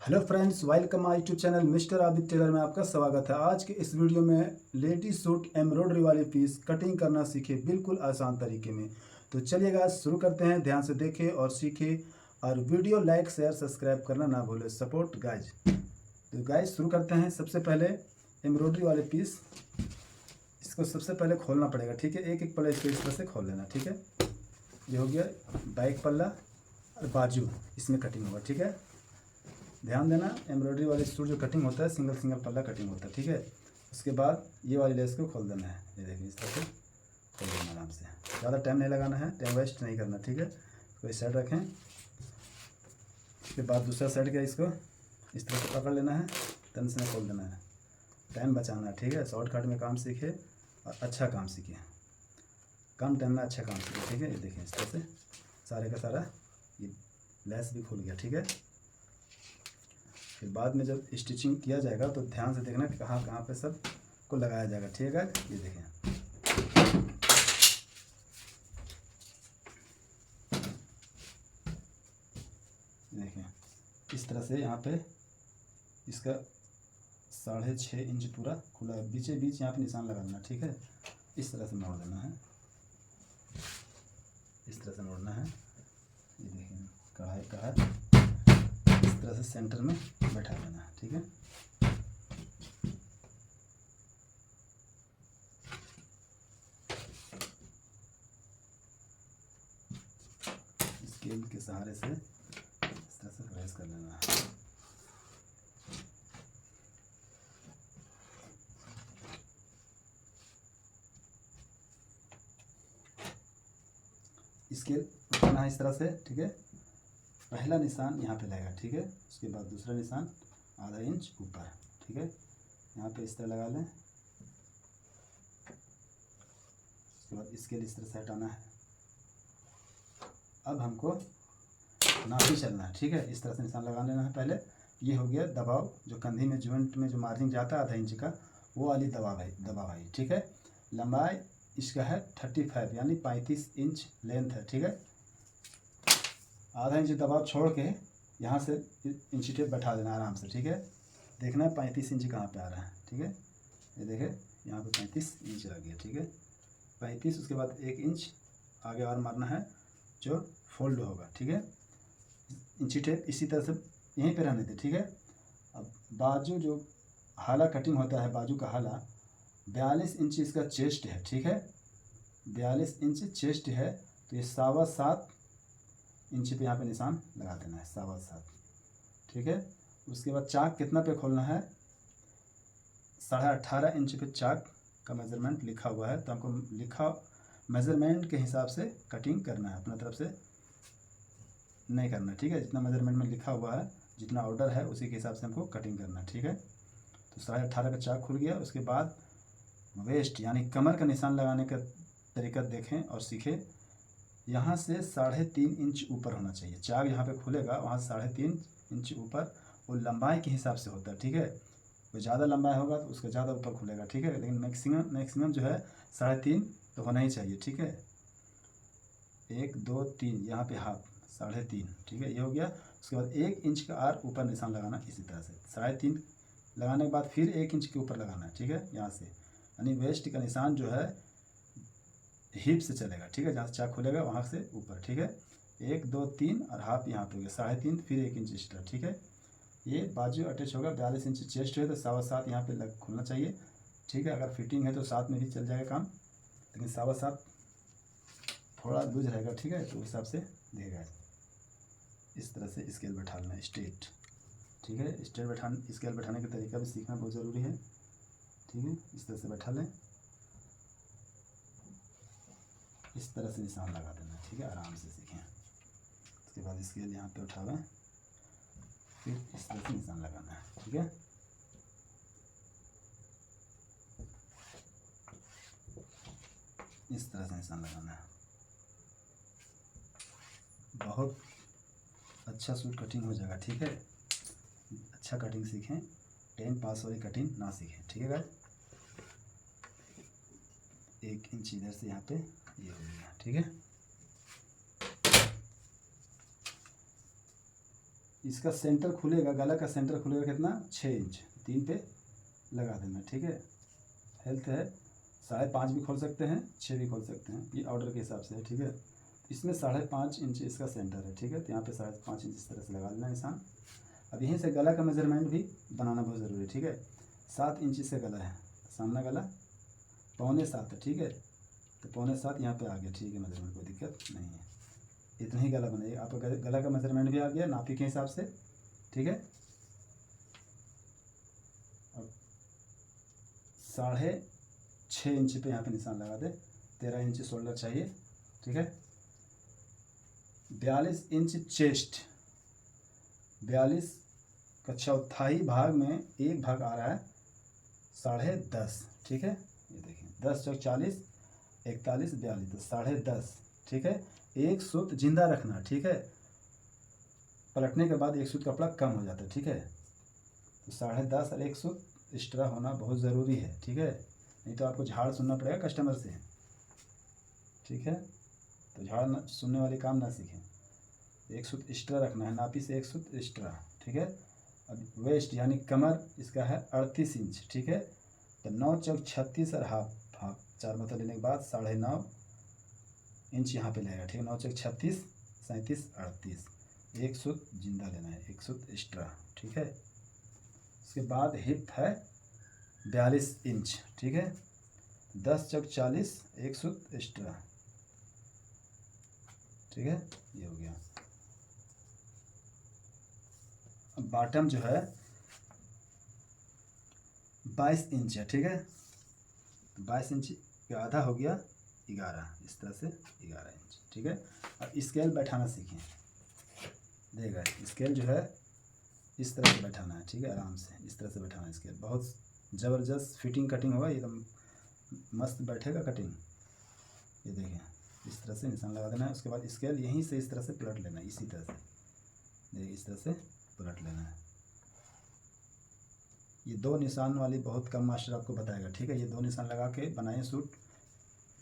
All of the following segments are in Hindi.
Hello friends, welcome my YouTube channel mister Abid tailor में आपका स्वागत है। आज के इस वीडियो में लेडी सूट एम्ब्रॉयडरी वाली पीस कटिंग करना सीखे बिल्कुल आसान तरीके में। तो चलिए गाइस शुरू करते हैं। ध्यान से देखें और सीखें और वीडियो लाइक शेयर सब्सक्राइब करना ना भूलें। Support guys. तो गाइज शुरू करते हैं। सबसे पहले एम्ब्रॉयडरी वाले पीस, इसको सबसे पहले खोलना पड़ेगा। ठीक है, एक एक पल्ला इसको इस तरह से खोल लेना। ठीक है, ये हो गया बैक पल्ला और बाजू, इसमें कटिंग होगा। ठीक है, ध्यान देना, एम्ब्रॉयडरी वाले सूट जो कटिंग होता है सिंगल सिंगल पल्ला कटिंग होता है। ठीक है, उसके बाद ये वाली लेस को खोल देना है। ये देखिए इस तरह से खोल देना आराम से, ज़्यादा टाइम नहीं लगाना है, टाइम वेस्ट नहीं करना। ठीक है, तो इस साइड रखें। उसके बाद दूसरा साइड का इसको इस तरह से पकड़ लेना है, तन से खोल देना है, टाइम बचाना है। ठीक है, शॉर्टकट में काम सीखे और अच्छा काम सीखे, कम टाइम में अच्छा काम सीखे। ठीक है, ये देखिए इस तरह से सारे का सारा ये लेस भी खुल गया। ठीक है, फिर बाद में जब स्टिचिंग किया जाएगा तो ध्यान से देखना कि कहाँ कहाँ पे सब को लगाया जाएगा। ठीक है, ये देखें देखें इस तरह से यहाँ पे इसका 6.5 इंच पूरा खुला है, बीचे बीच यहाँ पे निशान लगा देना। ठीक है, इस तरह से मोड़ देना है, इस तरह से मोड़ना है। ये देखें कढ़ाई का है, इस तरह से सेंटर में बैठा देना है। ठीक है, स्केल के सहारे से इस तरह से प्रेस कर लेना है। स्केल उठाना है इस तरह से। ठीक है, पहला निशान यहाँ पे लगेगा। ठीक है, उसके बाद दूसरा निशान आधा इंच ऊपर। ठीक है, यहाँ पे इस तरह लगा लें। उसके बाद स्केल इस तरह से हटाना है। अब हमको नापी चलना है। ठीक है, इस तरह से निशान लगा लेना है पहले। ये हो गया दबाव, जो कंधी में जॉइंट में जो मार्जिन जाता है आधा इंच का, वो वाली दबाव है। ठीक है, लंबाई इसका है 35 यानी 35 इंच लेंथ है। ठीक है, आधा इंच दबाव छोड़ के यहाँ से इंची टेप बैठा देना आराम से। ठीक है, देखना है 35 इंच कहाँ पे आ रहा है। ठीक है, ये देखे यहाँ पे 35 इंच लग गया। ठीक है, 35, उसके बाद 1 इंच आगे और मारना है जो फोल्ड होगा। ठीक है, इंची टेप इसी तरह से यहीं पे रहने दे। ठीक है, अब बाजू जो हाला कटिंग होता है, बाजू का हाला 42 इंच इसका चेस्ट है। ठीक है, 42 इंच चेस्ट है, तो ये 7.25 इंच पे यहाँ पे निशान लगा देना है, 7.25। ठीक है, उसके बाद चाक कितना पे खोलना है, 18.5 इंच पे चाक का मेज़रमेंट लिखा हुआ है, तो हमको लिखा मेज़रमेंट के हिसाब से कटिंग करना है, अपना तरफ से नहीं करना। ठीक है, जितना मेज़रमेंट में लिखा हुआ है, जितना ऑर्डर है उसी के हिसाब से हमको कटिंग करना है। ठीक है, तो 18.5 का चाक खुल गया। उसके बाद वेस्ट यानी कमर का निशान लगाने का तरीका देखें और सीखें। यहाँ से 3.5 इंच ऊपर होना चाहिए। चाक यहाँ पे खुलेगा वहाँ से 3.5 इंच ऊपर, वो लंबाई के हिसाब से होता है। ठीक है, वो ज़्यादा लंबाई होगा तो उसका ज़्यादा ऊपर खुलेगा। ठीक है, लेकिन मैक्सिमम जो है 3.5 तो होना ही चाहिए। ठीक है, 1 2 3 यहाँ पे हाफ 3.5। ठीक है, ये हो गया। उसके बाद 1 इंच का और ऊपर निशान लगाना इसी तरह से। 3.5 लगाने के बाद फिर 1 इंच के ऊपर लगाना है। ठीक है, यहाँ से यानी वेस्ट का निशान जो है हिप से चलेगा। ठीक है, जहाँ से चाक खुलेगा वहाँ से ऊपर। ठीक है, 1 2 3 और हाफ यहाँ पे हो गया 3.5, फिर 1 इंच एक्स्ट्रा। ठीक है, ये बाजू अटैच होगा। 42 इंच चेस्ट है तो 7.25 यहाँ पे लग खुलना चाहिए। ठीक है, अगर फिटिंग है तो 7 में भी चल जाएगा काम, लेकिन 7.25 थोड़ा लूज रहेगा। ठीक है, तो उस हिसाब से देगा। इस तरह से स्केल बैठा लेना स्ट्रेट। ठीक है, स्केल बैठाने का तरीका भी सीखना बहुत ज़रूरी है। ठीक है, इस तरह से बैठा लें, इस तरह से निशान लगा देना। ठीक है, आराम से सीखें। उसके बाद स्केल यहाँ पे उठावें, फिर इस तरह से निशान लगाना है। ठीक है, इस तरह से निशान लगाना है। बहुत अच्छा सूट कटिंग हो जाएगा। ठीक है, अच्छा कटिंग सीखें, टाइम पास वाली कटिंग ना सीखें। ठीक है गाइस, 1 इंच इधर से यहाँ पे ये हो गया। ठीक है, इसका सेंटर खुलेगा, गला का सेंटर खुलेगा कितना 6 इंच, 3 पे लगा देना, ठीक है। हेल्थ है 5.5 भी खोल सकते हैं, 6 भी खोल सकते हैं, ये ऑर्डर के हिसाब से है, ठीक है। इसमें 5.5 इंच इसका सेंटर है, ठीक है। तो यहाँ पे 5.5 इंच इस तरह से लगा लेना निशान। अब यहीं से गला का मेजरमेंट भी बनाना बहुत ज़रूरी है, ठीक है। 7 इंच से गला है, सामना गला 6.25 है, ठीक है। तो 6.25 यहाँ पे आ गया, ठीक है, मेजरमेंट कोई दिक्कत नहीं है। इतना ही गला बनेगा, आपका गला का मेजरमेंट भी आ गया नापी के हिसाब से, ठीक है। अब 6.5 इंच पे यहाँ पे निशान लगा दे। 13 इंच शोल्डर चाहिए, ठीक है। 42 इंच चेस्ट, 42 का चौथाई भाग में एक भाग आ रहा है 10.5, ठीक है। ये देखिए 10 चौक 40, 41 42, तो 10.5, ठीक है। एक सूत जिंदा रखना, ठीक है। पलटने के बाद एक सूत कपड़ा कम हो जाता है, ठीक है। तो 10.5 और एक सूत एक्स्ट्रा होना बहुत ज़रूरी है, ठीक है। नहीं तो आपको झाड़ सुनना पड़ेगा कस्टमर से, ठीक है। तो झाड़ सुनने वाले काम ना सीखें। एक सूत एक्स्ट्रा रखना है, नापी से एक सूत एक्स्ट्रा, ठीक है। अब वेस्ट यानी कमर इसका है 38 इंच, ठीक है। तो 9 चौक 36 और हाफ 4 मतलब लेने के बाद 9.5 इंच यहाँ पे लगेगा, ठीक है। 9 चौक 36, 37, 38, एक सूत जिंदा लेना है, एक सूत एक्स्ट्रा, ठीक है। उसके बाद हिप है 42 इंच, ठीक है। 10 चौक 40, एक सूत एक्स्ट्रा, ठीक है। ये हो गया। अब बॉटम जो है 22 इंच है, ठीक है। 22 इंच का आधा हो गया 11, इस तरह से 11 इंच, ठीक है। अब स्केल बैठाना सीखें, देखिएगा स्केल जो है इस तरह से बैठाना है, ठीक है। आराम से इस तरह से बैठाना है स्केल, बहुत ज़बरदस्त फिटिंग कटिंग होगा, एकदम मस्त बैठेगा कटिंग। ये देखिए इस तरह से निशान लगा देना है। उसके बाद स्केल यहीं से इस तरह से पलट लेना है, इसी तरह से देखिए इस तरह से पलट लेना है। ये 2 निशान वाली बहुत कम मास्टर आपको बताएगा, ठीक है। ये 2 निशान लगा के बनाए सूट,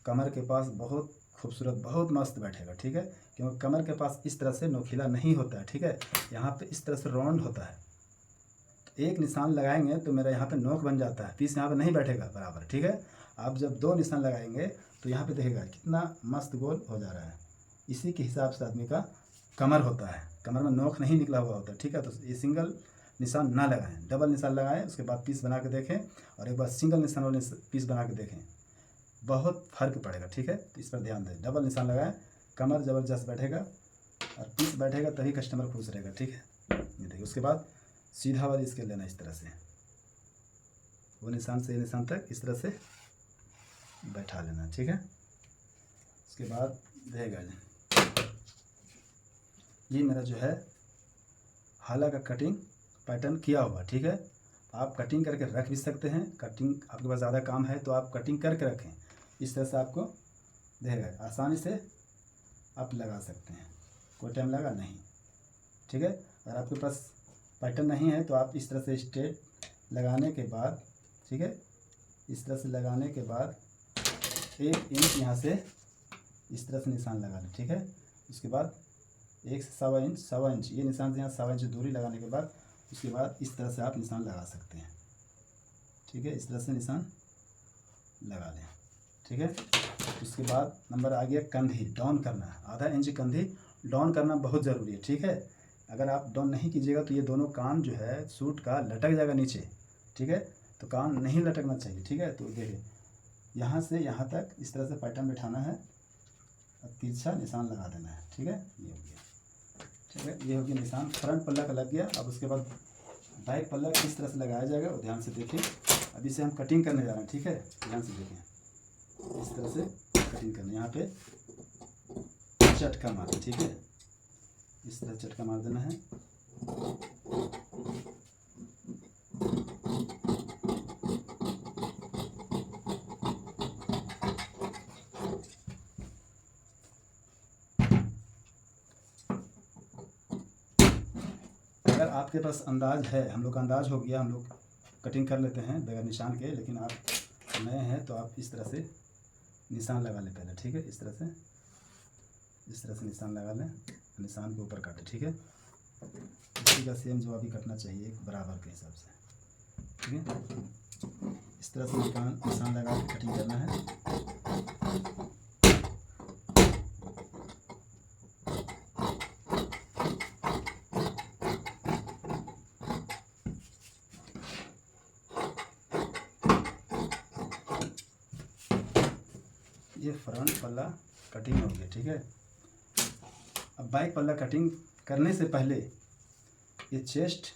कमर के पास बहुत खूबसूरत बहुत मस्त बैठेगा, ठीक है। क्योंकि कमर के पास इस तरह से नोखीला नहीं होता है, ठीक है। यहाँ पे इस तरह से राउंड होता है। तो एक निशान लगाएंगे तो मेरा यहाँ पे नोक बन जाता है, पीस यहाँ पे नहीं बैठेगा बराबर, ठीक है। आप जब 2 निशान लगाएंगे तो यहाँ पे देखिएगा कितना मस्त गोल हो जा रहा है। इसी के हिसाब से आदमी का कमर होता है, कमर में नोक नहीं निकला हुआ होता है, ठीक है। तो ये सिंगल निशान ना लगाएं, डबल निशान लगाएं। उसके बाद पीस बना के देखें और एक बार सिंगल निशान वाले पीस बना के देखें, बहुत फर्क पड़ेगा, ठीक है। तो इस पर ध्यान दें, डबल निशान लगाएं, कमर ज़बरदस्त बैठेगा और पीस बैठेगा तभी कस्टमर खुश रहेगा, ठीक है। ये देखिए उसके बाद सीधा वाली स्केल लेना इस तरह से, वो निशान से ये निशान तक इस तरह से बैठा लेना, ठीक है। उसके बाद रहेगा ये मेरा जो है हाला का कटिंग पैटर्न किया हुआ, ठीक है। आप कटिंग करके रख भी सकते हैं, कटिंग आपके पास ज़्यादा काम है तो आप कटिंग करके रखें, इस तरह से आपको देगा आसानी से आप लगा सकते हैं, कोई टाइम लगा नहीं, ठीक है। अगर आपके पास पैटर्न नहीं है तो आप इस तरह से स्ट्रेट लगाने के बाद, ठीक है, इस तरह से लगाने के बाद 1 इंच यहाँ से इस तरह से निशान लगा लें, ठीक है। उसके बाद 1 से 1.25 इंच ये निशान से यहाँ 1.25 इंच दूरी लगाने के बाद उसके बाद इस तरह से आप निशान लगा सकते हैं, ठीक है। इस तरह से निशान लगा लें, ठीक है। उसके बाद नंबर आ गया कंधी डाउन करना, आधा इंच कंधी डाउन करना बहुत ज़रूरी है, ठीक है। अगर आप डाउन नहीं कीजिएगा तो ये दोनों कान जो है सूट का लटक जाएगा नीचे, ठीक है। तो कान नहीं लटकना चाहिए, ठीक है। तो देखिए यहाँ से यहाँ तक इस तरह से पैटर्न बैठाना है और तिरछा निशान लगा देना है, ठीक है। ये हो गया, ठीक है। ये हो गया निशान, फ्रंट पल्ला का लग गया। अब उसके बाद बैक पल्ला किस तरह से लगाया जाएगा वो ध्यान से देखिए। अब इसे हम कटिंग करने जा रहे हैं, ठीक है। ध्यान से देखिए इस तरह से कटिंग करना, यहाँ पे चटका मारना, ठीक है। इस तरह चटका मार देना है। अगर आपके पास अंदाज है, हम लोग का अंदाज हो गया, हम लोग कटिंग कर लेते हैं बगैर निशान के, लेकिन आप नए हैं तो आप इस तरह से निशान लगा लें पहले, ठीक है। इस तरह से निशान लगा लें, निशान के ऊपर काटें, ठीक है। इसी का सेम जो अभी कटना चाहिए एक बराबर के हिसाब से, ठीक है। इस तरह से निशान लगा के कटिंग करना है। ये फ्रंट पल्ला कटिंग हो गया, ठीक है। अब बैक पल्ला कटिंग करने से पहले ये चेस्ट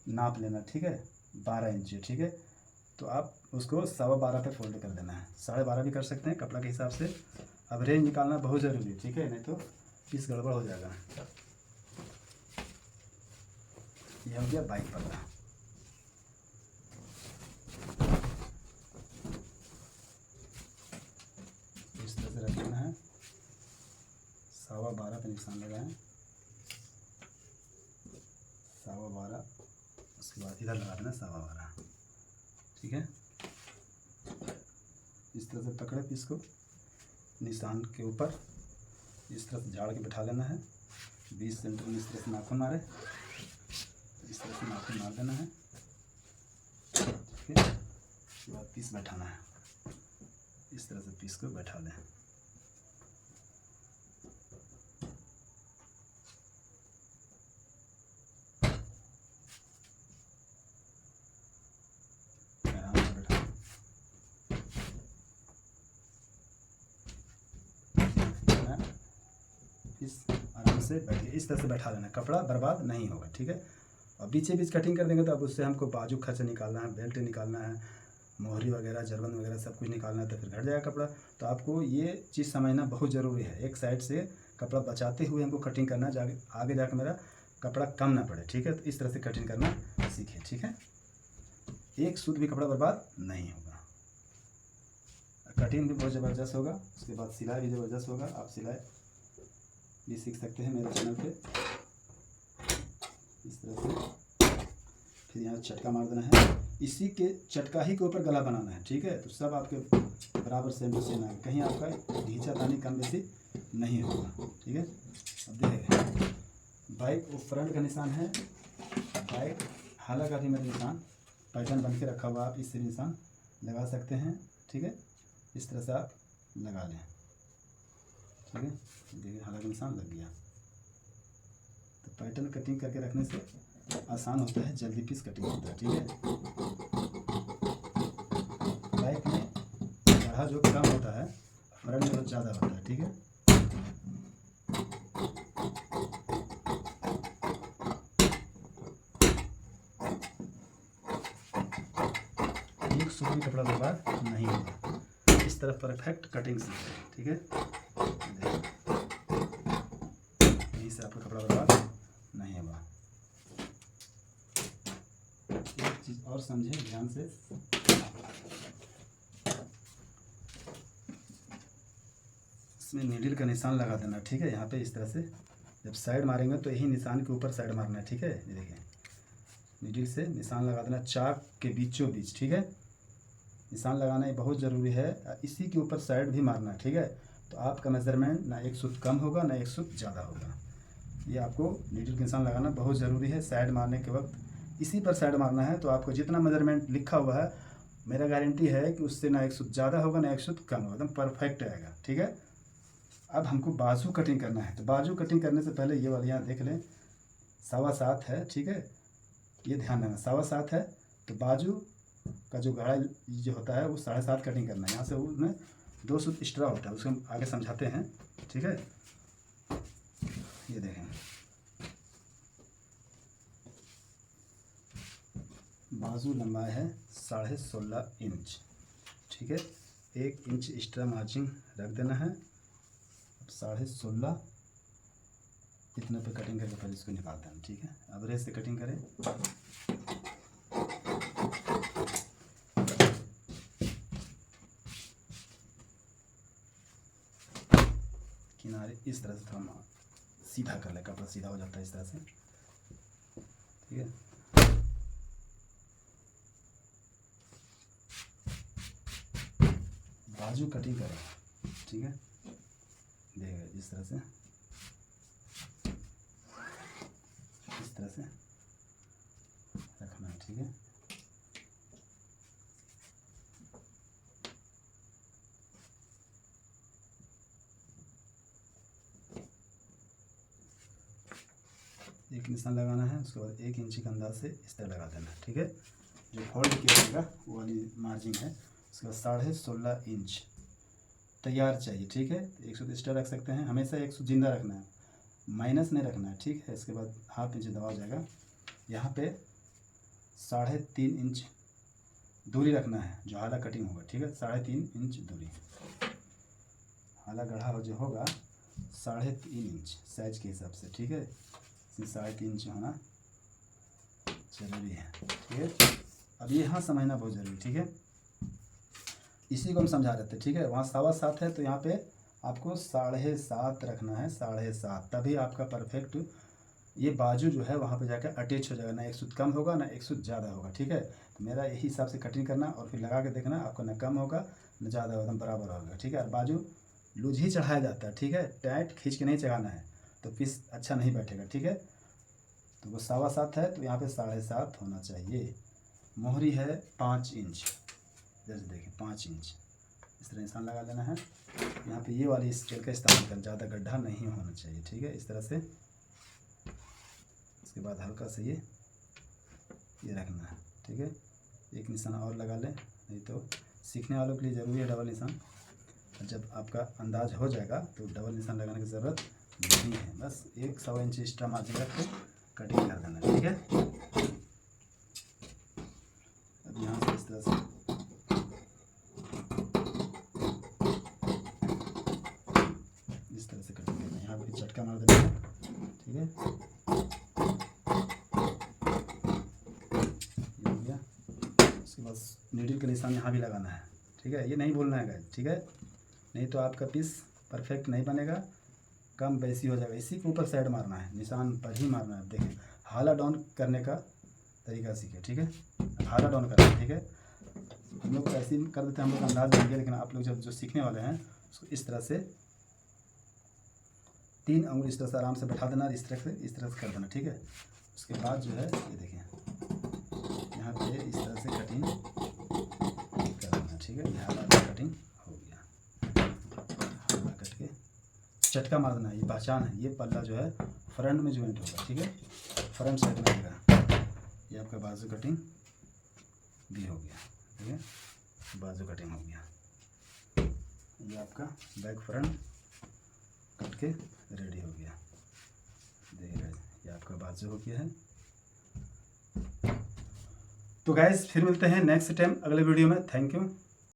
नाप लेना, ठीक है, 12 इंच, ठीक है। तो आप उसको 12.25 पे फोल्ड कर देना है, 12.5 भी कर सकते हैं कपड़ा के हिसाब से। अब रेंज निकालना बहुत ज़रूरी है, ठीक है, नहीं तो पीस गड़बड़ हो जाएगा। ये हो गया बैक पल्ला। इस तरह से रख लेना है, 12.25 पे निशान लगाएं, 12.25, उसके बाद इधर लगा देना 12.25, ठीक है। इस तरह से पकड़े पीस को निशान के ऊपर, इस तरह से झाड़ के बैठा लेना है। 20 सेंटर में इस तरह से नाखून मारे, इस तरह से नाखून मार देना है, ठीक है। उसके बाद पीस बैठाना है, इस तरह से पीस को बैठा लें। इस आराम से बैठिए, इस तरह से बैठा लेना, कपड़ा बर्बाद नहीं होगा, ठीक है। और बीचे बीच कटिंग कर देंगे तो अब उससे हमको बाजू खर्च निकालना है, बेल्ट निकालना है, मोहरी वगैरह, जरबन वगैरह सब कुछ निकालना है, तो फिर घट जाएगा कपड़ा। तो आपको ये चीज़ समझना बहुत ज़रूरी है, एक साइड से कपड़ा बचाते हुए हमको कटिंग करना, आगे जाकर मेरा कपड़ा कम ना पड़े, ठीक है। तो इस तरह से कटिंग करना सीखें, ठीक है। एक सूत भी कपड़ा बर्बाद नहीं होगा। कटिंग भी बहुत ज़बरदस्त होगा, उसके बाद सिलाई भी ज़बरदस्त होगा। आप सिलाई भी सीख सकते हैं मेरे चैनल पे, इस तरह से। फिर यहाँ चटका मार देना है, इसी के चटका ही के ऊपर गला बनाना है, ठीक है। तो सब आपके बराबर सेम टू सेम आएगा, कहीं आपका घींचा तानी कम बेसी नहीं होगा, ठीक है। अब देखिए बैक वो फ्रंट का निशान है, बैक हाला का भी मेरा निशान पैटर्न बन के रखा हुआ, आप इससे निशान लगा सकते हैं, ठीक है। इस तरह से आप लगा लें, ठीक है। देखिए हाला का निशान लग गया। तो पैटर्न कटिंग करके रखने से आसान होता है, जल्दी पीस कटिंग होता है, ठीक है। बैक में गढ़ा जो कम होता है, फ्रंट में बहुत ज़्यादा होता है, ठीक है। एक सूट भी कपड़ा बर्बाद नहीं होगा, इस तरह परफेक्ट कटिंग सीखें, ठीक है। यहीं से आपका कपड़ा बर्बाद नहीं होगा। एक चीज़ और समझें ध्यान से, इसमें नीडल का निशान लगा देना, ठीक है। यहाँ पे इस तरह से जब साइड मारेंगे तो यही निशान के ऊपर साइड मारना है, ठीक है। ये देखिए नीडल से निशान लगा देना चाक के बीचों बीच, ठीक है। निशान लगाना ये बहुत ज़रूरी है, इसी के ऊपर साइड भी मारना है, ठीक है। तो आपका मेजरमेंट ना एक सूत कम होगा ना एक सूत ज़्यादा होगा। ये आपको नीडल का निशान लगाना बहुत ज़रूरी है। साइड मारने के वक्त इसी पर साइड मारना है, तो आपको जितना मेजरमेंट लिखा हुआ है मेरा गारंटी है कि उससे ना एक सूत ज़्यादा होगा ना एक सूत कम होगा, एकदम परफेक्ट आएगा, ठीक है। अब हमको बाजू कटिंग करना है, तो बाजू कटिंग करने से पहले ये वाली यहाँ देख लें 7.25 है, ठीक है। ये ध्यान देना 7.25 है, तो बाजू का जो गहराई जो होता है वो 7.5 कटिंग करना है। यहाँ से उसमें 2 सूत एक्स्ट्रा होता है, उसको हम आगे समझाते हैं, ठीक है। ये देखें बाजू लंबाई है 16.5 इंच, ठीक है। 1 इंच एक्स्ट्रा मार्जिन रख देना है। 16.5 इतने पे कटिंग करके पहले इसको निकालते हैं, ठीक है। एवरेज से कटिंग करें, किनारे इस तरह से थोड़ा सीधा कर ले, कपड़ा सीधा हो जाता है इस तरह से, ठीक है। बाजू कटिंग करें, ठीक है। देखिए इस तरह से तरह से रखना है, ठीक है। एक निशान लगाना है, उसके बाद 1 इंच के अंदाज से इस तरह लगा देना है, ठीक है। जो फोल्ड किया जाएगा वो वाली मार्जिन है, उसके बाद 16.5 इंच तैयार चाहिए, ठीक है। 1 सूत एक्स्ट्रा रख सकते हैं, हमेशा 1 सूत जिंदा रखना है, माइनस नहीं रखना है, ठीक है। इसके बाद हाफ इंच दबा जाएगा, यहाँ पे 3.5 इंच दूरी रखना है, जो हाला कटिंग होगा, ठीक है। 3.5 इंच दूरी, हाला गढ़ा जो होगा 3.5 इंच साइज के हिसाब से, ठीक है। इसमें 3.5 इंच होना जरूरी है, ठीक है। अब यहाँ समझना बहुत जरूरी, ठीक है। इसी को हम समझा रहे थे, ठीक है। वहाँ 7.25 है, तो यहाँ पे आपको 7.5 रखना है, 7.5, तभी आपका परफेक्ट ये बाजू जो है वहाँ पे जाकर अटैच हो जाएगा, ना 1 सूत कम होगा ना 1 सूत ज़्यादा होगा, ठीक है। तो मेरा यही हिसाब से कटिंग करना और फिर लगा के देखना, आपको ना कम होगा ना ज़्यादा होगा, एकदम बराबर होगा, ठीक है। और बाजू लूज ही चढ़ाया जाता है, ठीक है, टाइट खींच के नहीं चढ़ाना है, तो पीस अच्छा नहीं बैठेगा, ठीक है। तो वो 7.25 है, तो यहाँ पे 7.5 होना चाहिए। मोहरी है 5 इंच, जैसे देखिए 5 इंच इस तरह निशान लगा लेना है। यहाँ पे ये वाली स्केल का इस्तेमाल कर, ज़्यादा गड्ढा नहीं होना चाहिए, ठीक है, इस तरह से। उसके बाद हल्का से ये रखना है, ठीक है। एक निशान और लगा लें, नहीं तो सीखने वालों के लिए ज़रूरी है डबल निशान। जब आपका अंदाज हो जाएगा तो डबल निशान लगाने की ज़रूरत नहीं है, बस 1 सवा इंच एक्स्ट्रा मार्जिन रख के कटिंग कर देना, ठीक है। अब यहाँ से इस तरह से कटिंग करना है, यहाँ पे झटका मार देना है, ठीक है। ये हो गया। उसके बाद नीडल का निशान यहाँ भी लगाना है, ठीक है। ये नहीं भूलना है गाइस, ठीक है, नहीं तो आपका पीस परफेक्ट नहीं बनेगा, कम बेसी हो जाएगा। इसी के ऊपर साइड मारना है, निशान पर ही मारना है। देखें, हाला डाउन करने का तरीका सीखे, ठीक है। हाला डाउन करना है, ठीक है। हम लोग ऐसे ही कर देते हैं, हम लोग अंदाज बन गया, लेकिन आप लोग जब जो सीखने वाले हैं उसको इस तरह से 3 अंगुल इस तरह से आराम से बैठा देना, इस तरह से कर देना, ठीक है। उसके बाद जो है ये देखें, यहाँ पे इस तरह से कटिंग कर देना, ठीक है। ये हाला कटिंग हो गया, हाला कट के झटका मार देना, ये पहचान है। ये पल्ला जो है फ्रंट में ज्वाइंट होगा, ठीक है, फ्रंट साइड में आएगा। ये आपका बाजू कटिंग भी हो गया, ठीक है, बाजू कटिंग हो गया। ये आपका बैक फ्रंट कट के रेडी हो गया, देखिए ये आपका बाजू हो गया है। तो गाइस फिर मिलते हैं नेक्स्ट टाइम अगले वीडियो में। Thank you.